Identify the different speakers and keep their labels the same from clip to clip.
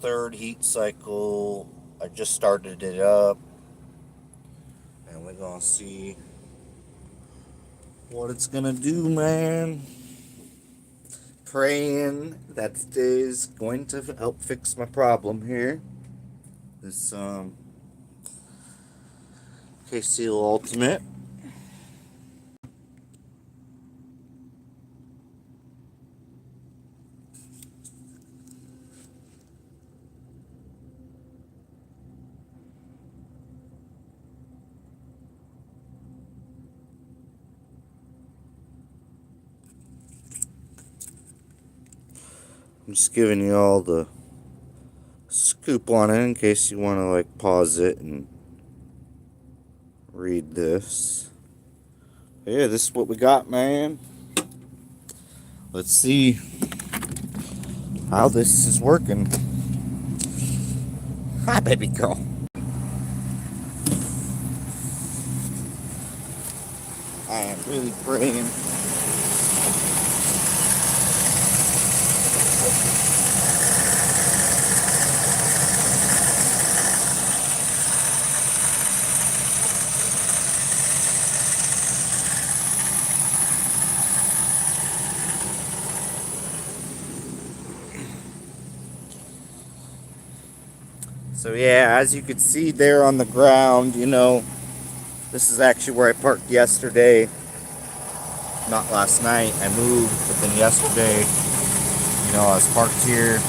Speaker 1: third heat cycle. I just started it up, and we're gonna see what it's gonna do, man. Praying that it is going to help fix my problem here. This KCL Ultimate. I'm just giving you all the scoop on it in case you want to like pause it and read this. Yeah, this is what we got, man. Let's see how this is working. Hi, baby girl. I am really praying. So yeah, as you can see there on the ground, you know, this is actually where I parked yesterday. Not last night. I moved, but then yesterday, you know, I was parked here.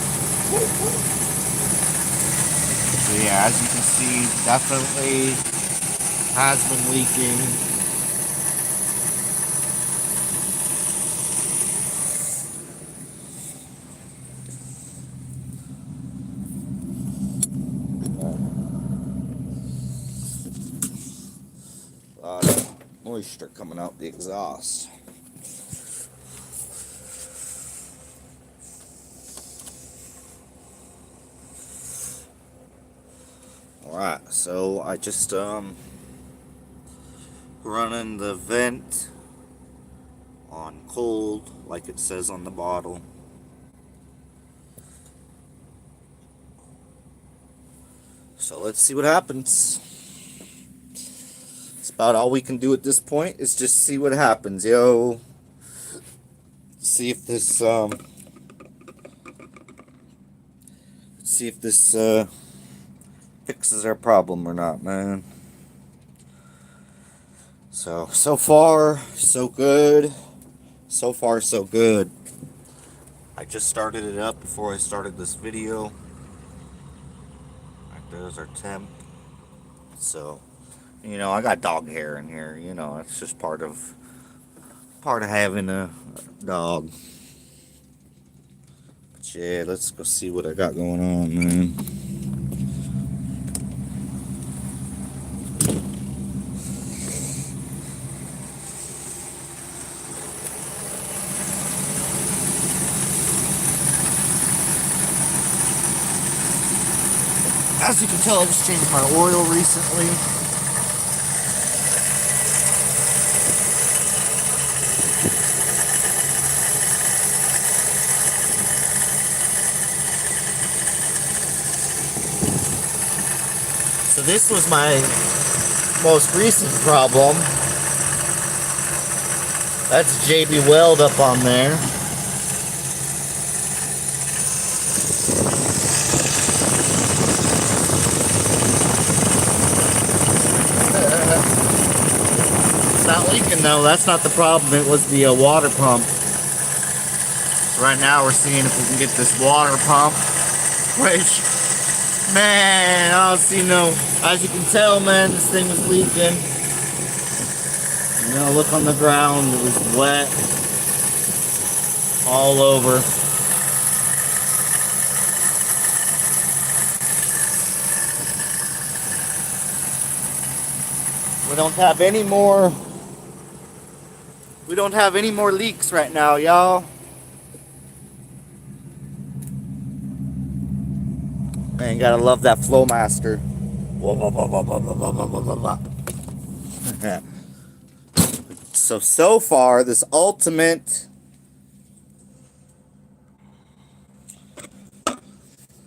Speaker 1: So yeah, as you can see, definitely has been leaking. A lot of moisture coming out the exhaust. Alright, so I just running the vent on cold like it says on the bottle. So let's see what happens. It's about all we can do at this point is just see what happens, yo. See if this fixes our problem or not, man. So far, so good. So far, so good. I just started it up before I started this video. Right there's our temp. So, you know, I got dog hair in here. You know, it's just part of having a dog. But yeah, let's go see what I got going on, man. As you can tell, I just changed my oil recently. So this was my most recent problem. That's JB Weld up on there. It's not leaking though, that's not the problem. It was the water pump. So right now we're seeing if we can get this water pump, which, man, I don't see no, as you can tell, man, this thing was leaking. You know, look on the ground, it was wet all over. We don't have any more leaks right now, y'all. Man, gotta love that Flowmaster. So far, this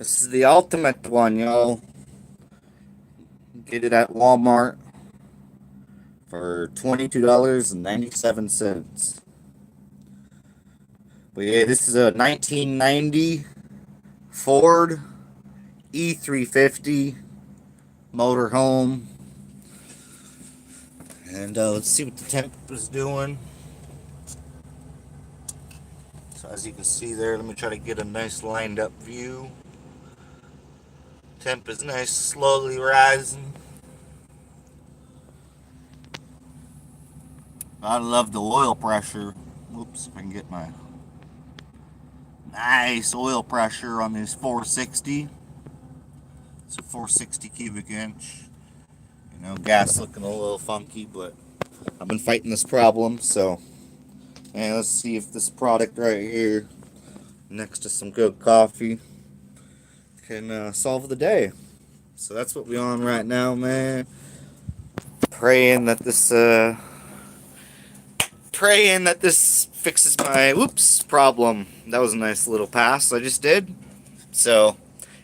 Speaker 1: This is the ultimate one, y'all. Get it at Walmart for $22.97. But yeah, this is a 1990 Ford E350 motorhome. And let's see what the temp is doing. So as you can see there, let me try to get a nice lined up view. Temp is nice, slowly rising. I love the oil pressure. Oops, if I can get my nice oil pressure on this 460. It's a 460 cubic inch. You know, gas looking a little funky, but I've been fighting this problem, so and let's see if this product right here, next to some good coffee, can solve the day. So that's what we're on right now, man. Praying that this fixes my problem. That was a nice little pass I just did. So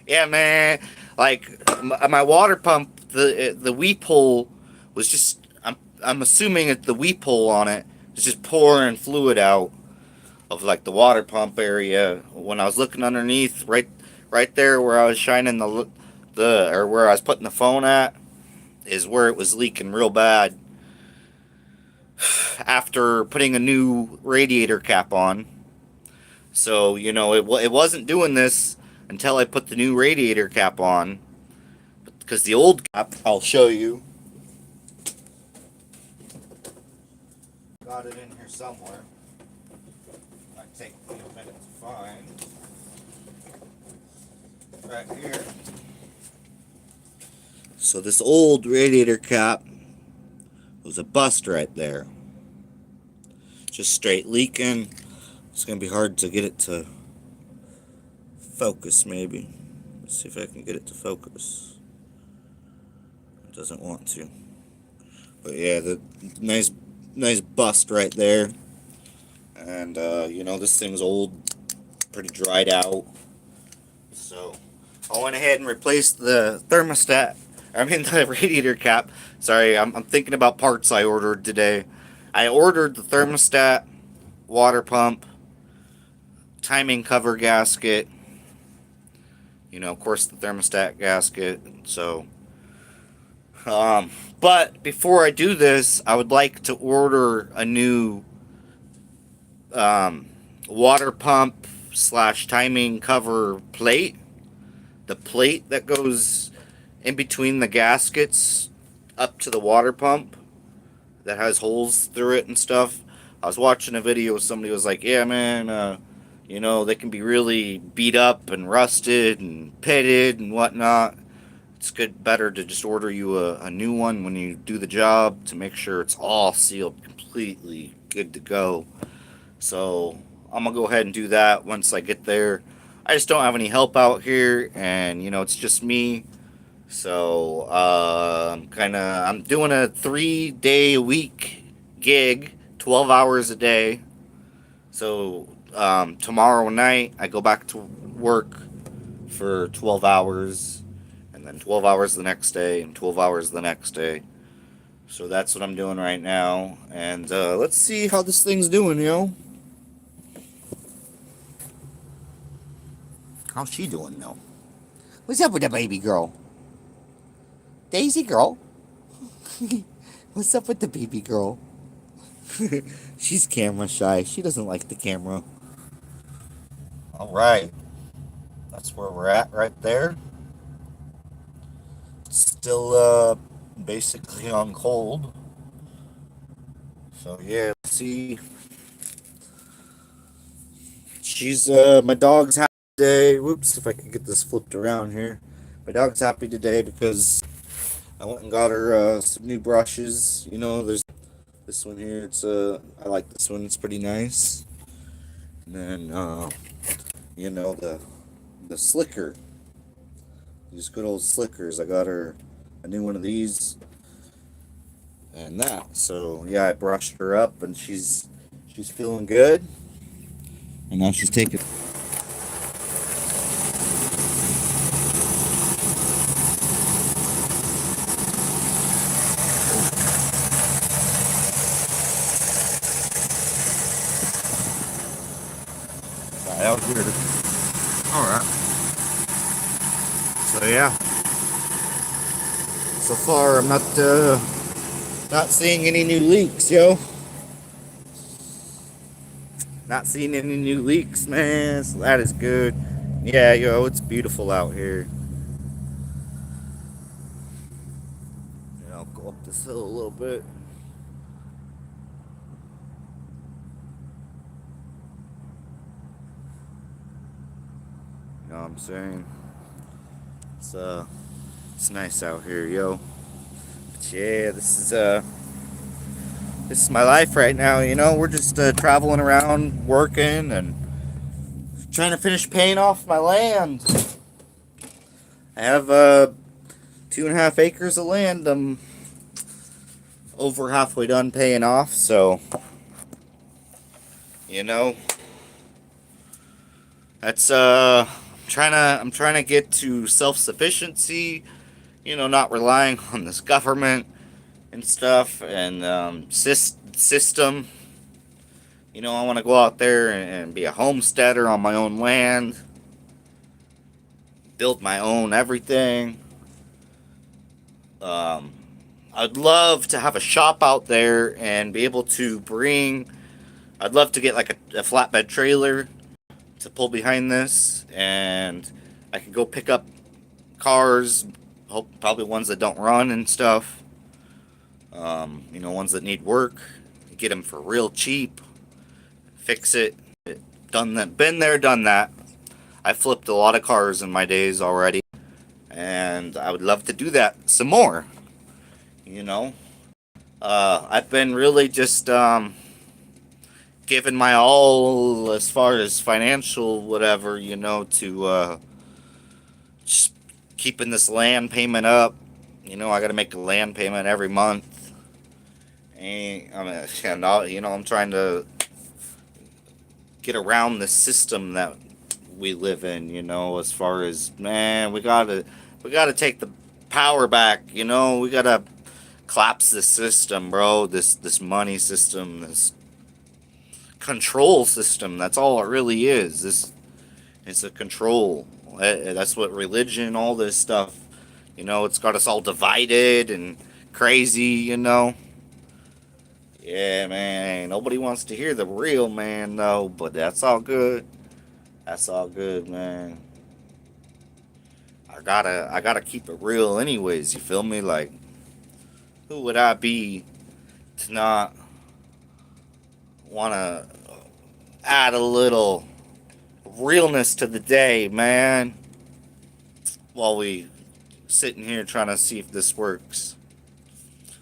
Speaker 1: yeah, man, like my water pump, the weep hole was just, I'm assuming that the weep hole on it is just pouring fluid out of like the water pump area. When I was looking underneath, right there where I was shining or where I was putting the phone at, is where it was leaking real bad. After putting a new radiator cap on, so you know it wasn't doing this until I put the new radiator cap on, because the old cap, I'll show you. Got it in here somewhere. Might take a few minutes to find. Right here. So this old radiator cap was a bust right there. Just straight leaking. It's gonna be hard to get it to focus, maybe. Let's see if I can get it to focus. It doesn't want to. But yeah, the nice bust right there. And you know, this thing's old, pretty dried out. So I went ahead and replaced the thermostat. I mean the radiator cap. Sorry, I'm thinking about parts I ordered today. I ordered the thermostat, water pump, timing cover gasket. You know, of course, the thermostat gasket. So, but before I do this, I would like to order a new water pump / timing cover plate. The plate that goes in between the gaskets up to the water pump, that has holes through it and stuff. I was watching a video, somebody was like, yeah man, you know, they can be really beat up and rusted and pitted and whatnot. It's better to just order you a new one when you do the job, to make sure it's all sealed completely good to go. So I'm gonna go ahead and do that once I get there. I just don't have any help out here, and you know, it's just me. So I'm doing a 3-day-a-week gig, 12 hours a day. So tomorrow night I go back to work for 12 hours, and then 12 hours the next day, and 12 hours the next day. So that's what I'm doing right now, and let's see how this thing's doing, yo. How's she doing, though? What's up with the baby girl? Daisy girl? What's up with the baby girl? She's camera shy. She doesn't like the camera. Alright. That's where we're at right there. Still basically on cold. So yeah, let's see. She's my dog's happy today. Whoops, if I can get this flipped around here. My dog's happy today because I went and got her some new brushes. You know, there's this one here. It's I like this one. It's pretty nice. And then you know, the slicker. These good old slickers. I got her a new one of these and that. So yeah, I brushed her up, and she's feeling good. And now she's taking. That was weird. Alright. So yeah. So far I'm not seeing any new leaks, yo. Not seeing any new leaks, man. So that is good. Yeah, yo, it's beautiful out here. Yeah, I'll go up this hill a little bit. You know what I'm saying? It's nice out here, yo. But yeah, this is my life right now, you know. We're just traveling around, working, and trying to finish paying off my land. I have 2.5 acres of land. I'm over halfway done paying off, so you know, that's I'm trying to get to self-sufficiency, you know, not relying on this government and stuff, and system. You know, I want to go out there and be a homesteader on my own land, build my own everything. I'd love to have a shop out there and be able to bring. I'd love to get like a flatbed trailer to pull behind this, and I could go pick up cars, probably ones that don't run and stuff. You know, ones that need work, get them for real cheap, fix it. Done that, been there, done that. I flipped a lot of cars in my days already, and I would love to do that some more. You know, I've been really just giving my all as far as financial whatever, you know, to just keeping this land payment up. You know, I got to make a land payment every month. And you know, I'm trying to get around the system that we live in. You know, as far as, man, we gotta take the power back. You know, we gotta collapse this system, bro. This money system, this control system. That's all it really is. It's a control. That's what religion, all this stuff. You know, it's got us all divided and crazy. You know. Yeah, man. Nobody wants to hear the real, man, though. But that's all good. That's all good, man. I gotta keep it real, anyways. You feel me? Like, who would I be to not want to add a little realness to the day, man? While we sitting here trying to see if this works.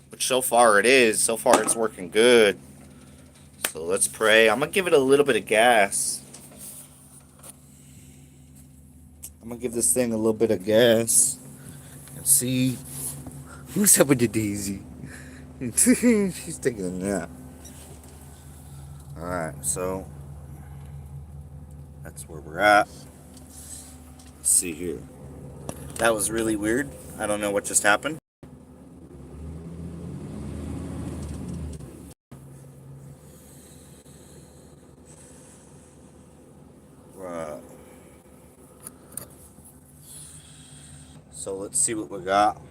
Speaker 1: Which so far it is. So far it's working good. So let's pray. I'm going to give it a little bit of gas. I'm going to give this thing a little bit of gas. And see. What's up with the Daisy? She's taking a nap. Alright, so that's where we're at. Let's see here. That was really weird. I don't know what just happened. So let's see what we got.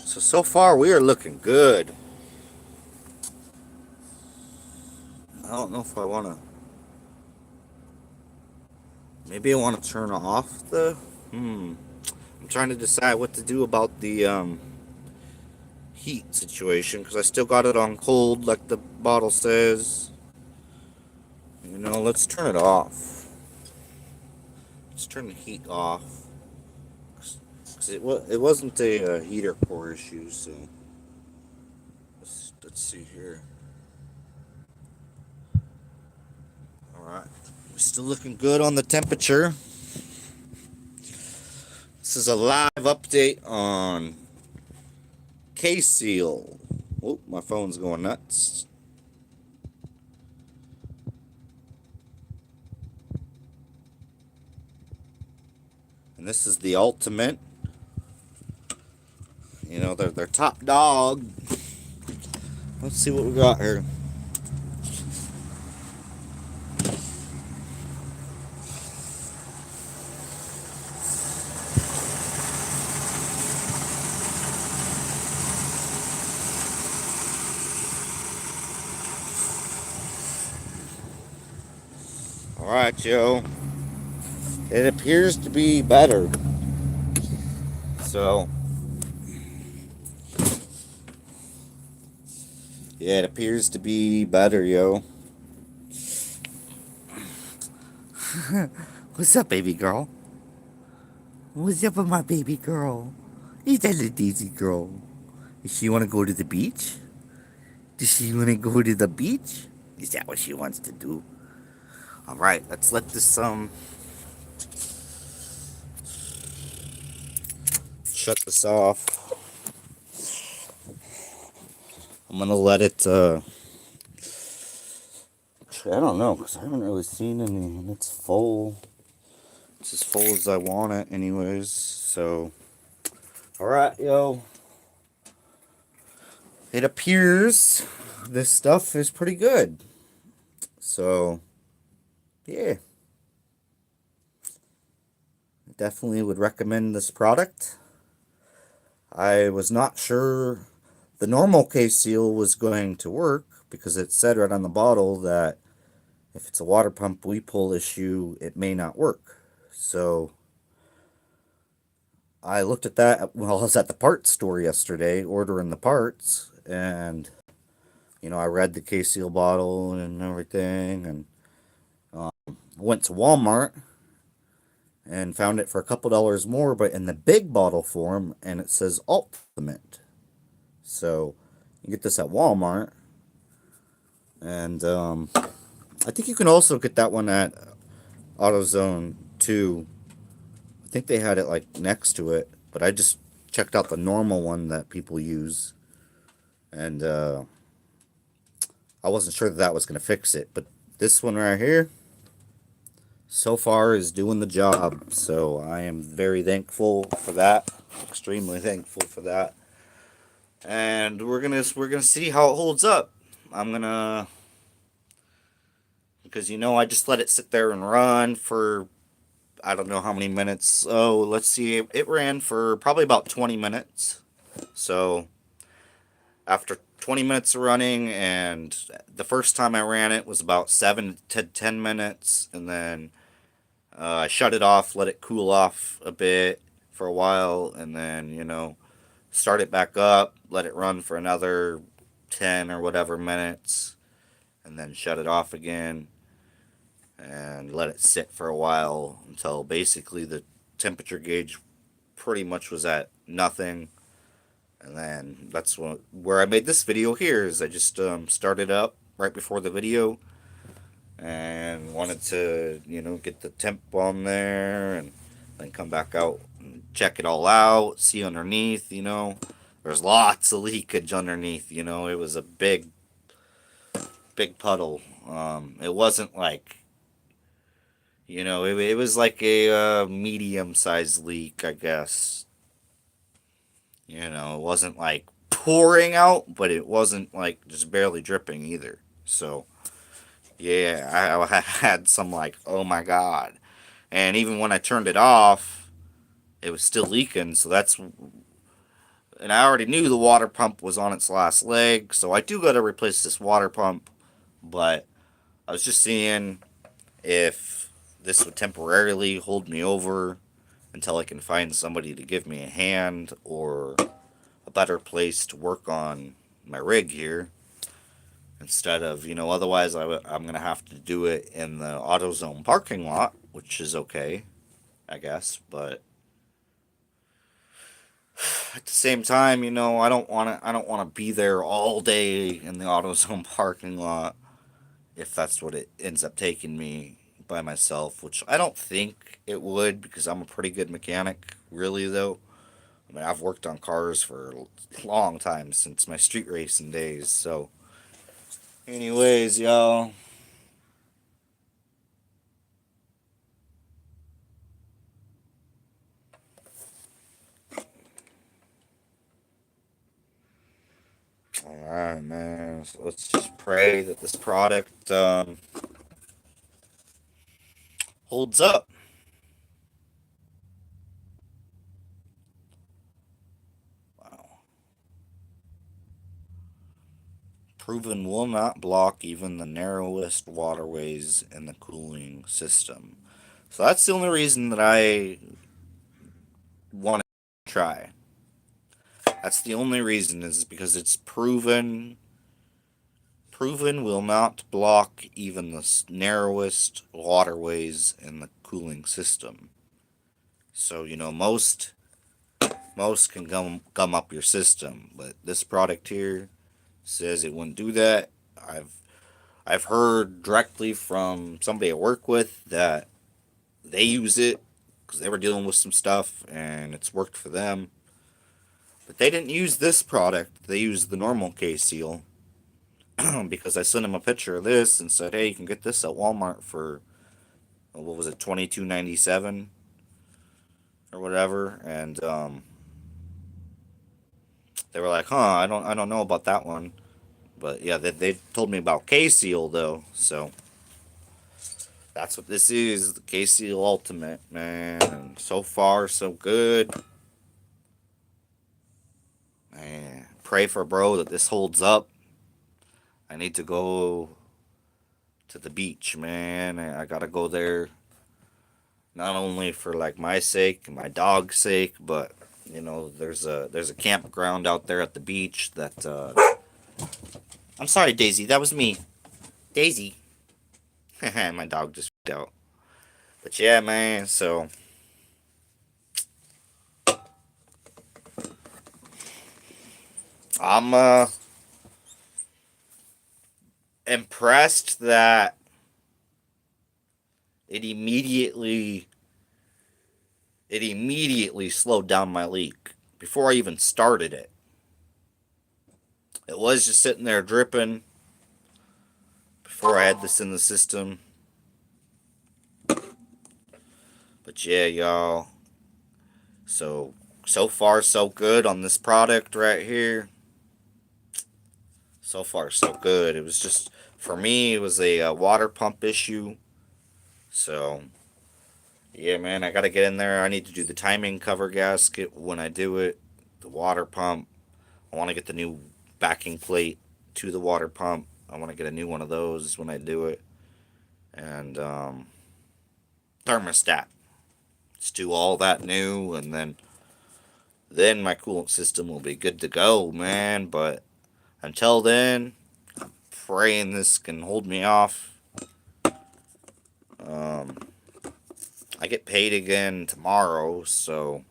Speaker 1: So far we are looking good. I don't know if I want to. Maybe I want to turn off the. I'm trying to decide what to do about the heat situation, because I still got it on cold, like the bottle says. You know, let's turn it off. Let's turn the heat off. Cause it wasn't a heater core issue, so let's see here. Alright, we're still looking good on the temperature. This is a live update on K-Seal. Oh, my phone's going nuts. And this is the ultimate. You know, they're top dog. Let's see what we got here. Alright, Joe. It appears to be better. So, yeah, it appears to be better, yo. What's up, baby girl? What's up with my baby girl? Is that a Daisy girl? Does she want to go to the beach? Does she want to go to the beach? Is that what she wants to do? Alright, let's let this, shut this off. I'm gonna let it, I don't know, because I haven't really seen any, and it's full. It's as full as I want it anyways, so. Alright, yo. It appears this stuff is pretty good. So, yeah. Definitely would recommend this product. I was not sure the normal case seal was going to work because it said right on the bottle that if it's a water pump weep hole issue, it may not work. So I looked at that while I was at the parts store yesterday ordering the parts, and I read the case seal bottle and everything, and went to Walmart and found it for a couple dollars more, but in the big bottle form, and it says Ultimate. So you get this at Walmart, and I think you can also get that one at AutoZone too. I think they had it like next to it, but I just checked out the normal one that people use, and I wasn't sure that that was going to fix it. But this one right here, so far, is doing the job. So I am very thankful for that. Extremely thankful for that. And we're gonna see how it holds up. I'm gonna because I just let it sit there and run for I don't know how many minutes. Oh, let's see. It ran for probably about 20 minutes. So after 20 minutes of running, and the first time I ran it was about 7 to 10 minutes, and then I shut it off, let it cool off a bit for a while, and then, start it back up, let it run for another 10 or whatever minutes, and then shut it off again and let it sit for a while until basically the temperature gauge pretty much was at nothing. And then that's where I made this video here is I just started up right before the video and wanted to, get the temp on there and then come back out and check it all out, see underneath, There's lots of leakage underneath, it was a big, big puddle. It wasn't like, it was like a medium-sized leak, I guess. It wasn't like pouring out, but it wasn't like just barely dripping either. So, yeah, I had some like, oh my god. And even when I turned it off, it was still leaking. So and I already knew the water pump was on its last leg. So I do got to replace this water pump. But I was just seeing if this would temporarily hold me over until I can find somebody to give me a hand or a better place to work on my rig here. Instead of, otherwise I'm going to have to do it in the AutoZone parking lot, which is okay, I guess. But at the same time, I don't want to be there all day in the AutoZone parking lot if that's what it ends up taking me by myself, which I don't think it would because I'm a pretty good mechanic, really, though. I mean, I've worked on cars for a long time since my street racing days, so. Anyways, y'all. Alright, man.
Speaker 2: So let's just pray that this product holds up. Wow. Proven will not block even the narrowest waterways in the cooling system. So that's the only reason that I want to try. That's the only reason is because it's proven will not block even the narrowest waterways in the cooling system. So most can gum up your system, but this product here says it wouldn't do that. I've I've heard directly from somebody I work with that they use it because they were dealing with some stuff and it's worked for them. But they didn't use this product. They used the normal K seal because I sent them a picture of this and said, "Hey, you can get this at Walmart for what was it, $22.97 or whatever." And they were like, "Huh, I don't know about that one." But yeah, they told me about K seal though, so that's what this is, the K seal Ultimate, man. And so far, so good. Man, pray for bro that this holds up. I need to go to the beach, man. I gotta go there, not only for like my sake and my dog's sake, but there's a campground out there at the beach that I'm sorry, Daisy, that was me. Daisy. My dog just freaked out. But yeah, man, so I'm impressed that it immediately it immediately slowed down my leak before I even started it. It was just sitting there dripping before I had this in the system. But yeah, y'all. So far so good on this product right here. So far so good. It was just for me it was a water pump issue. So yeah, man, I gotta get in there. I need to do the timing cover gasket when I do it. The water pump. I want to get the new backing plate to the water pump. I want to get a new one of those when I do it. And thermostat. Let's do all that new, and then my coolant system will be good to go, man. But until then, praying this can hold me off. Um, I get paid again tomorrow, so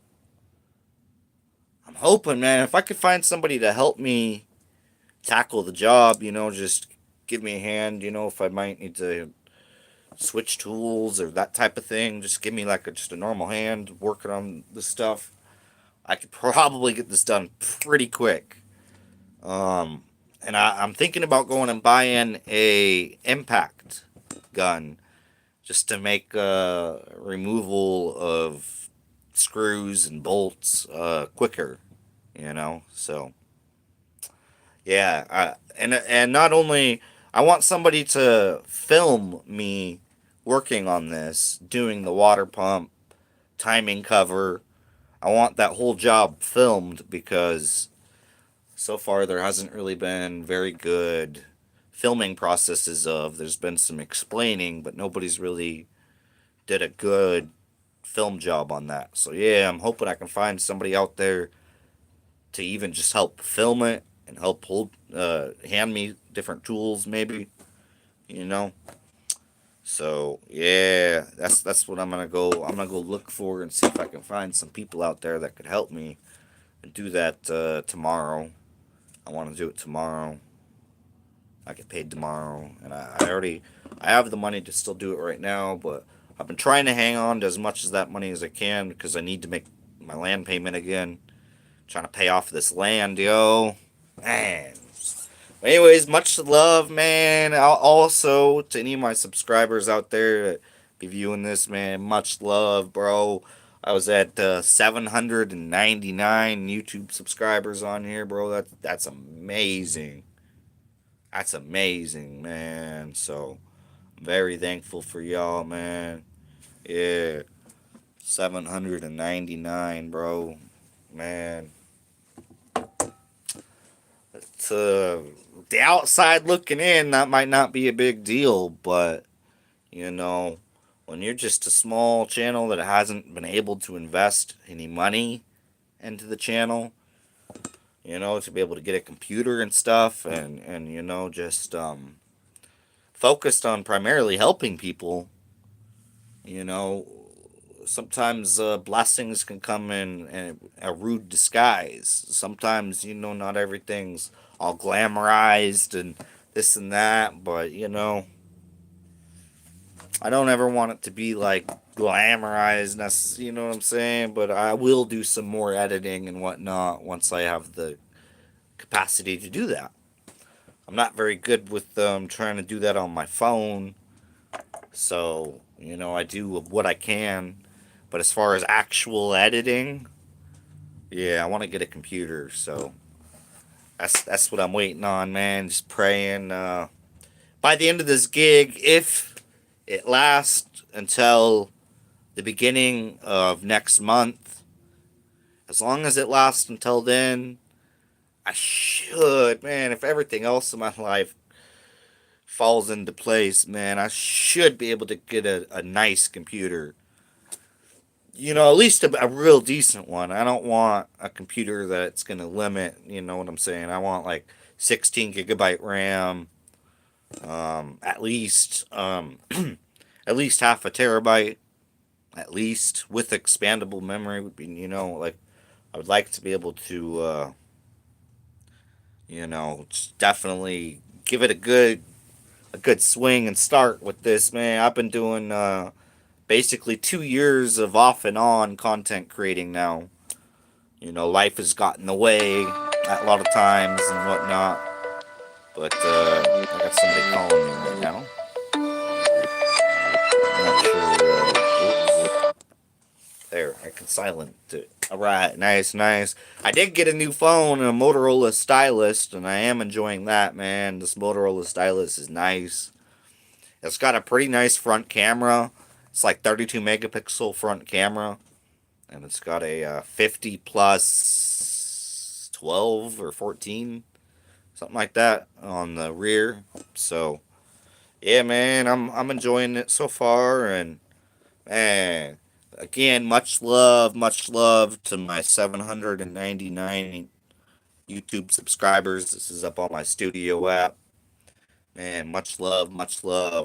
Speaker 2: I'm hoping, man, if I could find somebody to help me tackle the job, just give me a hand, if I might need to switch tools or that type of thing, just give me like just a normal hand working on this stuff. I could probably get this done pretty quick. Um, and I'm thinking about going and buying a impact gun just to make removal of screws and bolts quicker. So yeah, and not only I want somebody to film me working on this, doing the water pump, timing cover. I want that whole job filmed because so far there hasn't really been very good filming processes of there's been some explaining, but nobody's really did a good film job on that. So yeah, I'm hoping I can find somebody out there to even just help film it and help hand me different tools maybe, you know. So yeah, that's what I'm gonna go look for and see if I can find some people out there that could help me and do that tomorrow. I want to do it tomorrow. I get paid tomorrow, and I have the money to still do it right now, but I've been trying to hang on to as much as that money as I can because I need to make my land payment again. Trying to pay off this land, yo. Man. Anyways, much love, man. Also, to any of my subscribers out there that be viewing this, man, much love, bro. I was at 799 YouTube subscribers on here, bro. That's amazing. That's amazing, man. So I'm very thankful for y'all, man. Yeah, 799, bro. Man, to the outside looking in, that might not be a big deal, but you know, when you're just a small channel that hasn't been able to invest any money into the channel, to be able to get a computer and stuff, and just focused on primarily helping people, you know, sometimes blessings can come in a rude disguise. Sometimes, not everything's all glamorized and this and that, but, I don't ever want it to be like glamorized, you know what I'm saying? But I will do some more editing and whatnot once I have the capacity to do that. I'm not very good with trying to do that on my phone, so I do what I can. But as far as actual editing, yeah, I want to get a computer, so that's what I'm waiting on, man. Just praying. By the end of this gig, if it lasts until the beginning of next month, as long as it lasts until then, I should, man. If everything else in my life falls into place, man, I should be able to get a nice computer. At least a real decent one. I don't want a computer that's going to limit, you know what I'm saying? I want like 16 gigabyte RAM, at least, at least half a terabyte, at least with expandable memory would be, like I would like to be able to, definitely give it a good swing and start with this, man. I've been doing basically 2 years of off and on content creating now. Life has gotten in the way at a lot of times and whatnot. But I got somebody calling me right now. I'm not sure. Oops. There, I can silent it. Alright, nice, nice. I did get a new phone, a Motorola Stylus, and I am enjoying that, man. This Motorola Stylus is nice. It's got a pretty nice front camera. It's like 32 megapixel front camera. And it's got a 50 plus 12 or 14, something like that on the rear. So, yeah, man, I'm enjoying it so far. And, man, again, much love to my 799 YouTube subscribers. This is up on my studio app. Man, much love,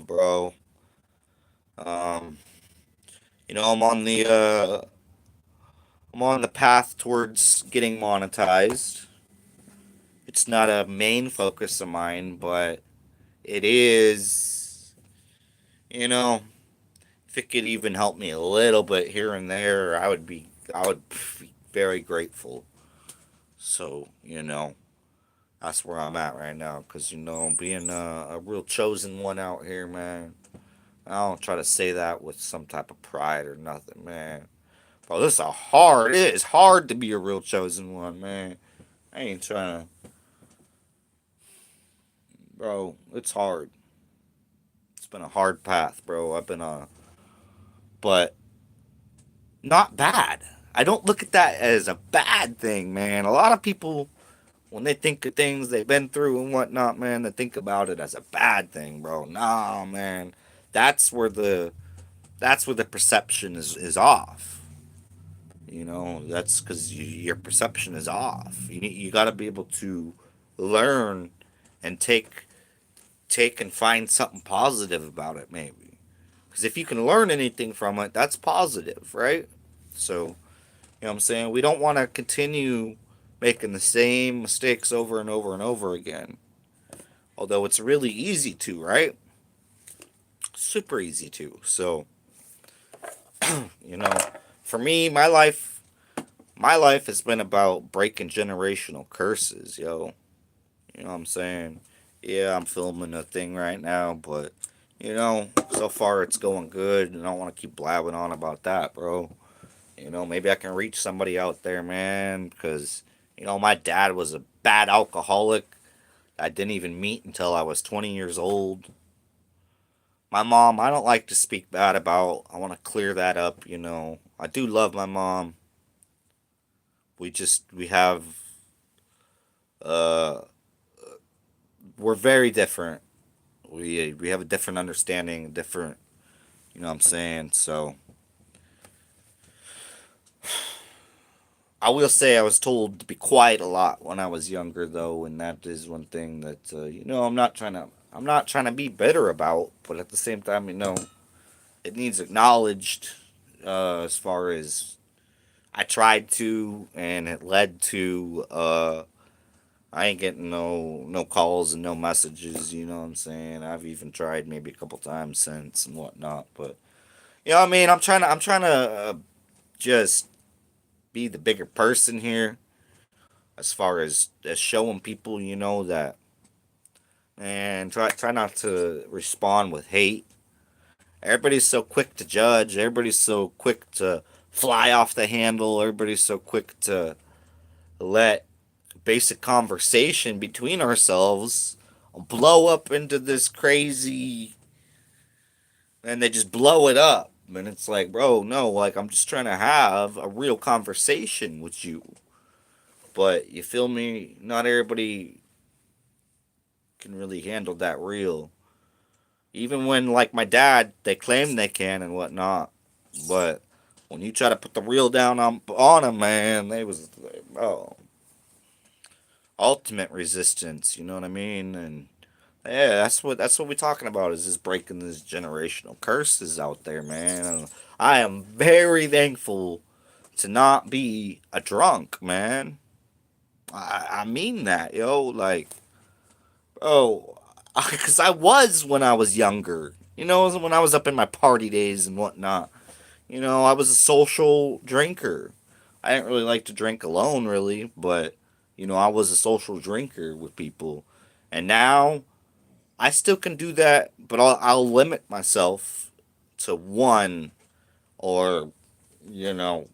Speaker 2: bro. Um, I'm on the path towards getting monetized. It's not a main focus of mine, but it is, you know, if it could even help me a little bit here and there, I would be very grateful. So, that's where I'm at right now. Because, being a real chosen one out here, man. I don't try to say that with some type of pride or nothing, man. Bro, it is hard to be a real chosen one, man. I ain't trying to, bro, it's hard. It's been a hard path, bro. But not bad. I don't look at that as a bad thing, man. A lot of people, when they think of things they've been through and whatnot, man, they think about it as a bad thing, bro. Nah, man. That's where the that's where the perception is off. That's because your perception is off. You got to be able to learn and take and find something positive about it, maybe. Because if you can learn anything from it, that's positive, right? So, what I'm saying? We don't want to continue making the same mistakes over and over and over again. Although it's really easy to, right? Super easy to. So, you know, for me, my life has been about breaking generational curses, yo. You know what I'm saying? Yeah, I'm filming a thing right now, but so far it's going good, and I don't want to keep blabbing on about that, bro. Maybe I can reach somebody out there, man, because my dad was a bad alcoholic. I didn't even meet until I was 20 years old. My mom, I don't like to speak bad about. I want to clear that up, you know. I do love my mom. We have, uh, we're very different. We have a different understanding, different, you know what I'm saying? So, I will say I was told to be quiet a lot when I was younger, though, and that is one thing that, you know, I'm not trying to be bitter about, but at the same time, you know, it needs acknowledged, as far as I tried to, and it led to, I ain't getting no calls and no messages. You know what I'm saying? I've even tried maybe a couple times since and whatnot, but you know what I mean. I'm trying to just be the bigger person here, as far as showing people, you know, that, and try not to respond with hate. Everybody's so quick to judge. Everybody's so quick to fly off the handle. Everybody's so quick to let basic conversation between ourselves blow up into this crazy, and they just blow it up. And it's like, bro, no, like, I'm just trying to have a real conversation with you. But you feel me? Not everybody can really handle that real. Even when, like, my dad, they claim they can and whatnot. But when you try to put the real down on them, man, they was, oh, ultimate resistance. You know what I mean? And yeah, that's what we're talking about, is just breaking these generational curses out there, man. And I am very thankful to not be a drunk, man. I mean that, yo. Like, oh, because I was when I was younger. You know, when I was up in my party days and whatnot. You know, I was a social drinker. I didn't really like to drink alone, really, but you know, I was a social drinker with people. And now I still can do that, but I'll limit myself to one, or, you know,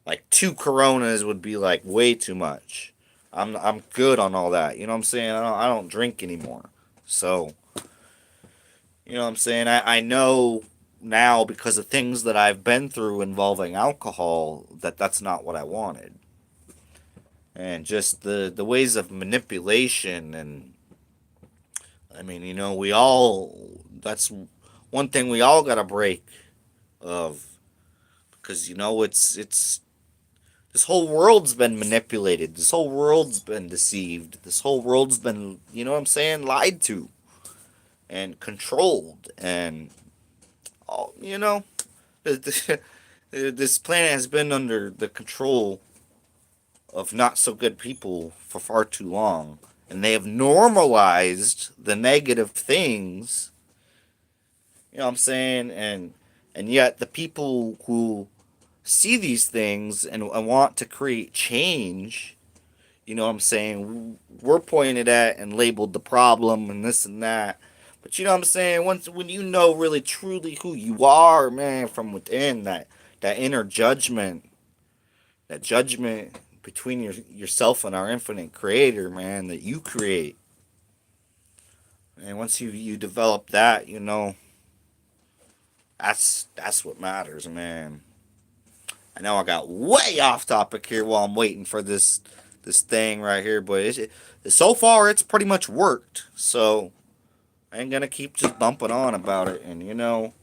Speaker 2: like two Coronas would be like way too much. I'm good on all that. You know what I'm saying? I don't drink anymore. So, you know what I'm saying? I know now, because of things that I've been through involving alcohol, that that's not what I wanted. And just the ways of manipulation, and I mean, you know, we all, that's one thing we all got to break of, because you know, it's this whole world's been manipulated. This whole world's been deceived. This whole world's been, you know what I'm saying, lied to and controlled, and all, you know, this planet has been under the control of not so good people for far too long, and they have normalized the negative things. You know what I'm saying? And yet the people who see these things and want to create change, you know what I'm saying, we're pointed at and labeled the problem and this and that. But you know what I'm saying? Once, when you know really truly who you are, man, from within, that inner judgment, that judgment between yourself and our infinite creator, man, that you create. And once you develop that, you know, that's what matters, man. I know I got way off topic here while I'm waiting for this thing right here, but so far it's pretty much worked. So I ain't gonna keep just bumping on about it. And you know,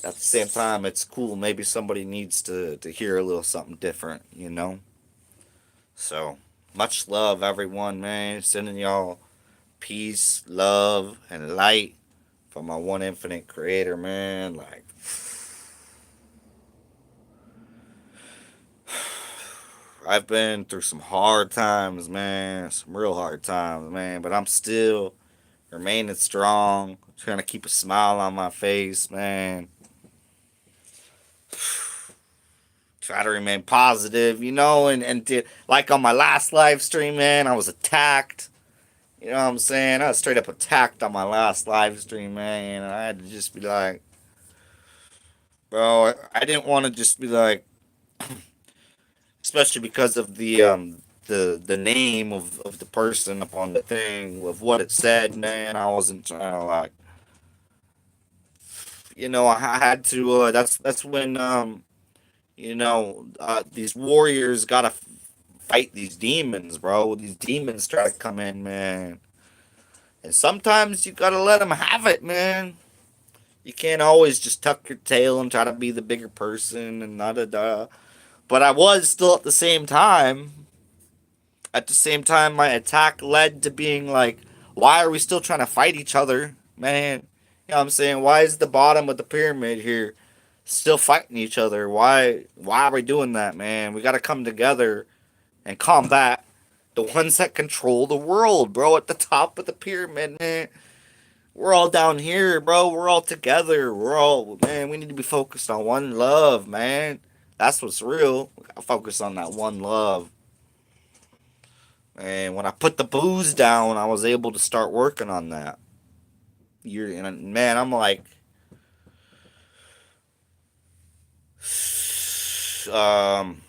Speaker 2: at the same time, it's cool. Maybe somebody needs to hear a little something different. You know. So much love, everyone, man. Sending y'all peace, love, and light from my one infinite creator, man. Like, I've been through some hard times, man. Some real hard times, man. But I'm still remaining strong. Trying to keep a smile on my face, man. Try to remain positive, you know. And did, like on my last live stream, man, I was attacked. You know what I'm saying? I was straight up attacked on my last live stream, man. And I had to just be like, bro, I didn't want to just be like, especially because of the the name of the person upon the thing of what it said, man. I wasn't trying to like, I had to. That's when these warriors gotta fight these demons, bro. These demons try to come in, man, and sometimes you gotta let them have it, man. You can't always just tuck your tail and try to be the bigger person and da da da. But I was still at the same time. At the same time, my attack led to being like, why are we still trying to fight each other, man? You know what I'm saying? Why is the bottom of the pyramid here still fighting each other? Why are we doing that, man? We got to come together and combat the ones that control the world, bro. At the top of the pyramid, man. We're all down here, bro. We're all together. We're all, man, we need to be focused on one love, man. That's what's real. We gotta focus on that one love. And when I put the booze down, I was able to start working on that. Man, I'm like, um,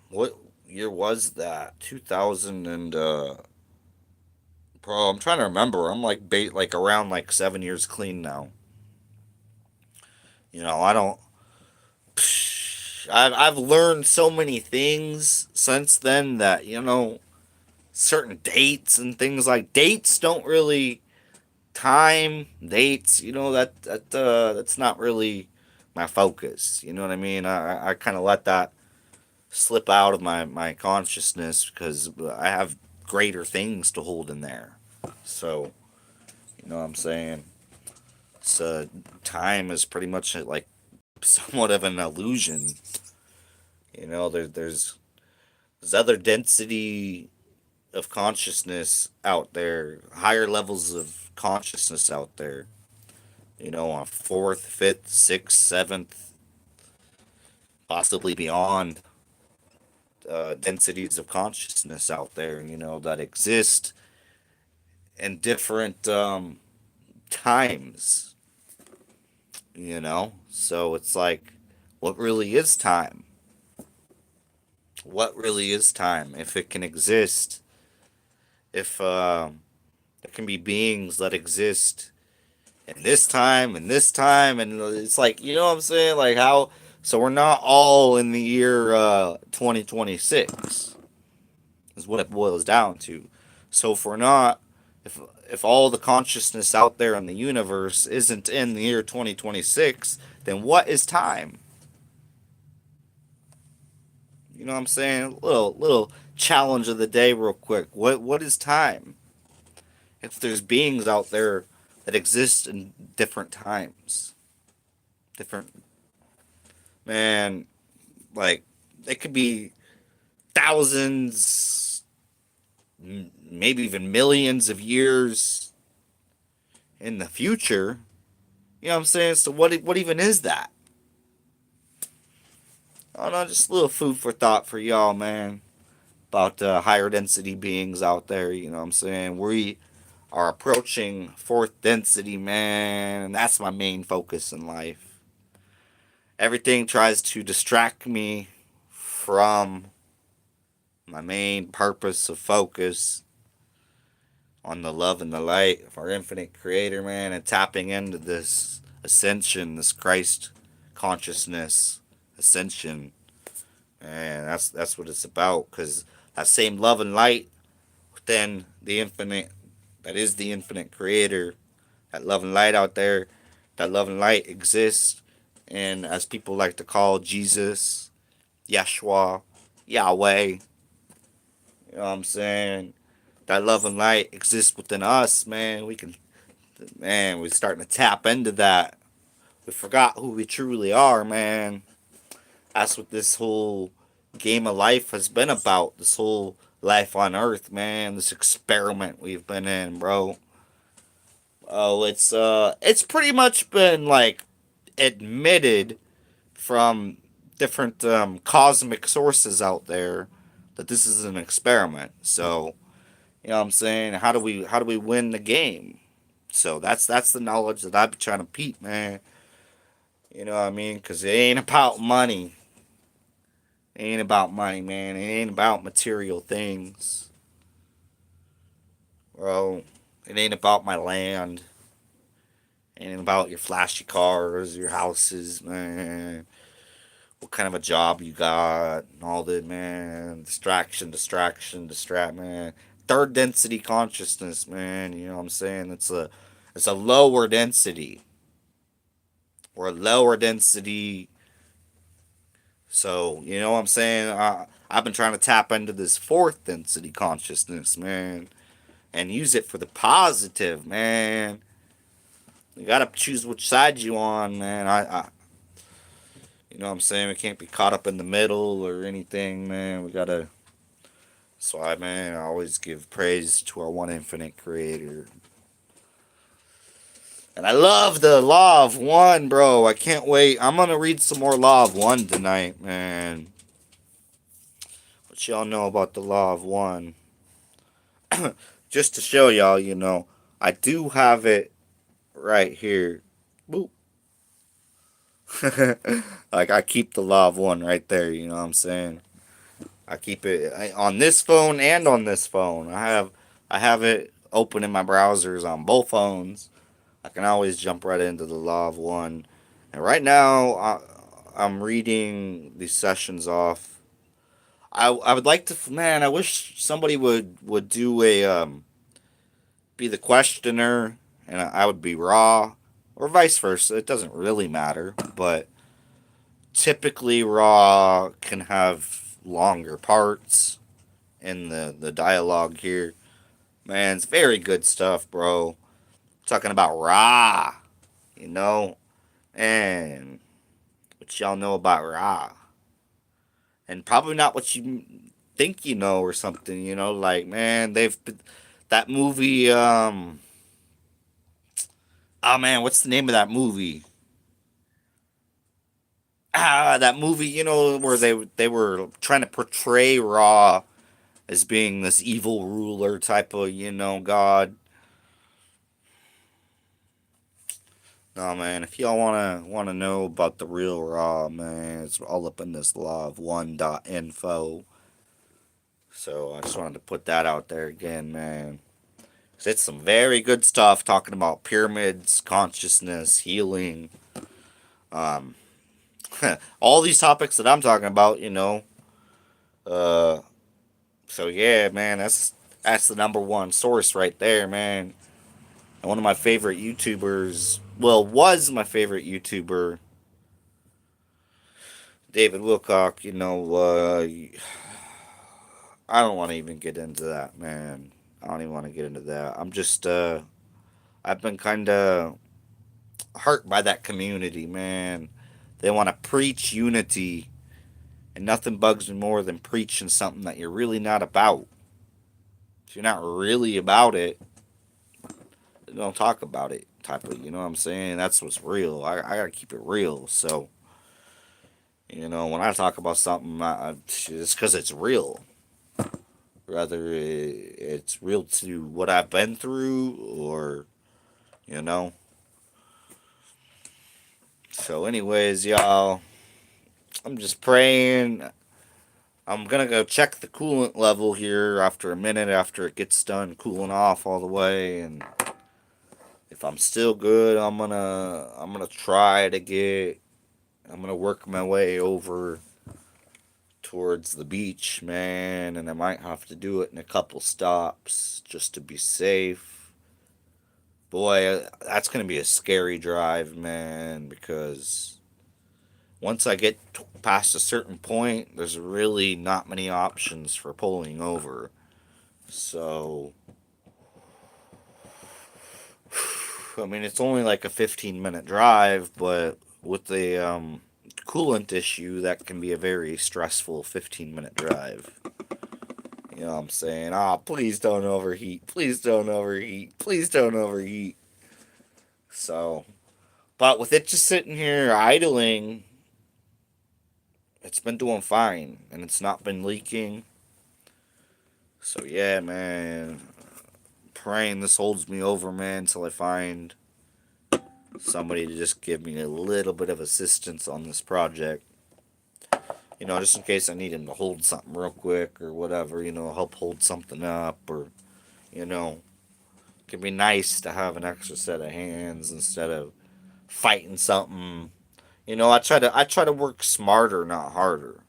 Speaker 2: what year was that? 2000 and bro, I'm trying to remember. I'm like around like 7 years clean now. I don't. I've learned so many things since then that certain dates and things like dates don't really time dates. That's not really my focus. You know what I mean? I kind of let that slip out of my consciousness because I have greater things to hold in there. So you know what I'm saying? So time is pretty much like somewhat of an illusion. There's other density of consciousness out there, higher levels of consciousness out there. On fourth, fifth, sixth, seventh, possibly beyond densities of consciousness out there. That exist in different times. So it's like, what really is time? What really is time? If it can exist, if there can be beings that exist in this time, and it's like, what I'm saying? Like how, so we're not all in the year 2026, is what it boils down to. So if we're not, if all the consciousness out there in the universe isn't in the year 2026, then what is time? You know what I'm saying? Little challenge of the day real quick. What is time? If there's beings out there that exist in different times. Different, man, like it could be thousands, maybe even millions of years in the future. You know what I'm saying? So what even is that? I don't know, just a little food for thought for y'all, man. About higher density beings out there, you know what I'm saying? We are approaching fourth density, man, and that's my main focus in life. Everything tries to distract me from my main purpose of focus on the love and the light of our infinite creator, man, and tapping into this ascension, this Christ consciousness ascension. And that's what it's about, because that same love and light within the infinite, that is the infinite creator, that love and light out there, that love and light exists, and as people like to call Jesus, Yeshua, Yahweh, you know what I'm saying? That love and light exists within us, man. We're starting to tap into that. We forgot who we truly are, man. That's what this whole game of life has been about. This whole life on Earth, man. This experiment we've been in, bro. Oh, it's pretty much been like admitted from different cosmic sources out there that this is an experiment. So, you know what I'm saying? How do we win the game? So that's the knowledge that I be trying to peep, man. You know what I mean? Cause it ain't about money. It ain't about money, man. It ain't about material things. Bro, it ain't about my land. It ain't about your flashy cars, your houses, man. What kind of a job you got, and all that, man. Distract, man. Third density consciousness, man. You know what I'm saying? It's a lower density. Or a lower density. So, you know what I'm saying? I've been trying to tap into this fourth density consciousness, man. And use it for the positive, man. You gotta choose which side you on, man. You know what I'm saying? We can't be caught up in the middle or anything, man. We gotta. That's why, man, I always give praise to our one infinite creator. And I love the Law of One, bro. I can't wait. I'm gonna read some more Law of One tonight, man. What y'all know about the Law of One? Just to show y'all, I do have it right here. Boop. Like, I keep the Law of One right there, you know what I'm saying? I keep it on this phone and on this phone. I have it open in my browsers on both phones. I can always jump right into the Law of One. And right now, I'm reading these sessions off. I would like to, man. I wish somebody would do be the questioner, and I would be Raw, or vice versa. It doesn't really matter, but typically Raw can have longer parts in the dialogue here. Man, it's very good stuff, bro. Talking about Ra, you know, and what y'all know about Ra, and probably not what you think you know or something. Like, man, that movie. Oh man, what's the name of that movie? That movie, where they were trying to portray Ra as being this evil ruler type of, god. No, man, if y'all wanna know about the real Raw, man, it's all up in this law of one.info. So I just wanted to put that out there again, man. 'Cause it's some very good stuff talking about pyramids, consciousness, healing, um, all these topics that I'm talking about, Uh, so yeah, man, that's the number one source right there, man. And one of my favorite YouTubers, well, was my favorite YouTuber, David Wilcock. I don't want to even get into that, man. I don't even want to get into that. I've been kind of hurt by that community, man. They want to preach unity, and nothing bugs me more than preaching something that you're really not about. If you're not really about it, don't talk about it, type of, you know what I'm saying? That's what's real. I gotta keep it real. So, when I talk about something, it's because it's real. Whether it's real to what I've been through, or, you know. So, anyways, y'all, I'm just praying. I'm gonna go check the coolant level here after a minute after it gets done cooling off all the way, and if I'm still good, I'm gonna try to get. I'm gonna work my way over towards the beach, man, and I might have to do it in a couple stops just to be safe. Boy, that's gonna be a scary drive, man, because once I get past a certain point, there's really not many options for pulling over. So, I mean, it's only like a 15-minute drive, but with the coolant issue, that can be a very stressful 15-minute drive. You know what I'm saying? Ah, please don't overheat. Please don't overheat. Please don't overheat. So, but with it just sitting here idling, it's been doing fine, and it's not been leaking. So yeah, man, praying this holds me over, man, until I find somebody to just give me a little bit of assistance on this project. You know, just in case I need him to hold something real quick or whatever, you know, help hold something up, or, you know, it can be nice to have an extra set of hands instead of fighting something. You know, I try to work smarter, not harder.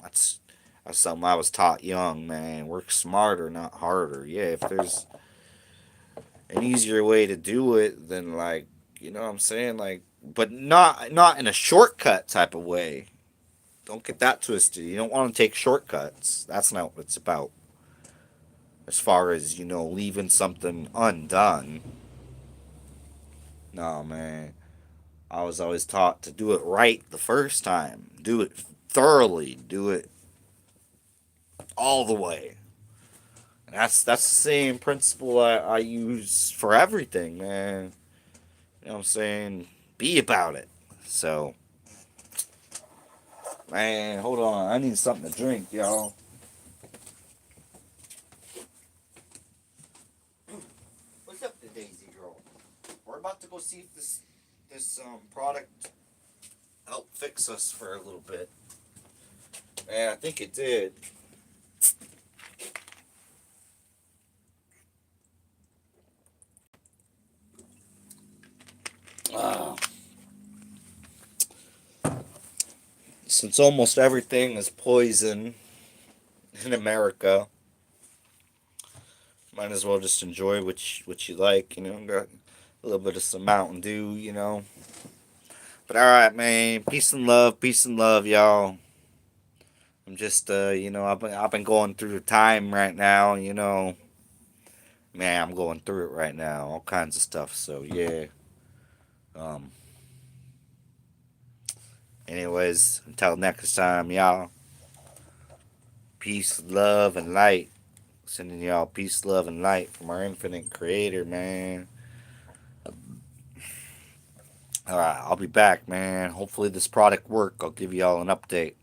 Speaker 2: That's that's something I was taught young, man. Work smarter, not harder. Yeah, if there's an easier way to do it, then like, you know what I'm saying? Like, but not in a shortcut type of way. Don't get that twisted. You don't want to take shortcuts. That's not what it's about. As far as, you know, leaving something undone. No, man. I was always taught to do it right the first time. Do it thoroughly. Do it all the way. And that's the same principle I use for everything, man. You know what I'm saying? Be about it. So, man, hold on. I need something to drink, y'all. What's up, the Daisy Girl? We're about to go see if this product helped fix us for a little bit. Man, I think it did. Uh, since almost everything is poison in America, might as well just enjoy what you like. You know, got a little bit of some Mountain Dew. You know, but all right, man. Peace and love, y'all. I'm just, you know, I've been going through the time right now. You know, man, I'm going through it right now. All kinds of stuff. So yeah. Um. Anyways, until next time, y'all. Peace, love, and light. Sending y'all peace, love, and light from our infinite creator, man. Alright, I'll be back, man. Hopefully this product work. I'll give y'all an update.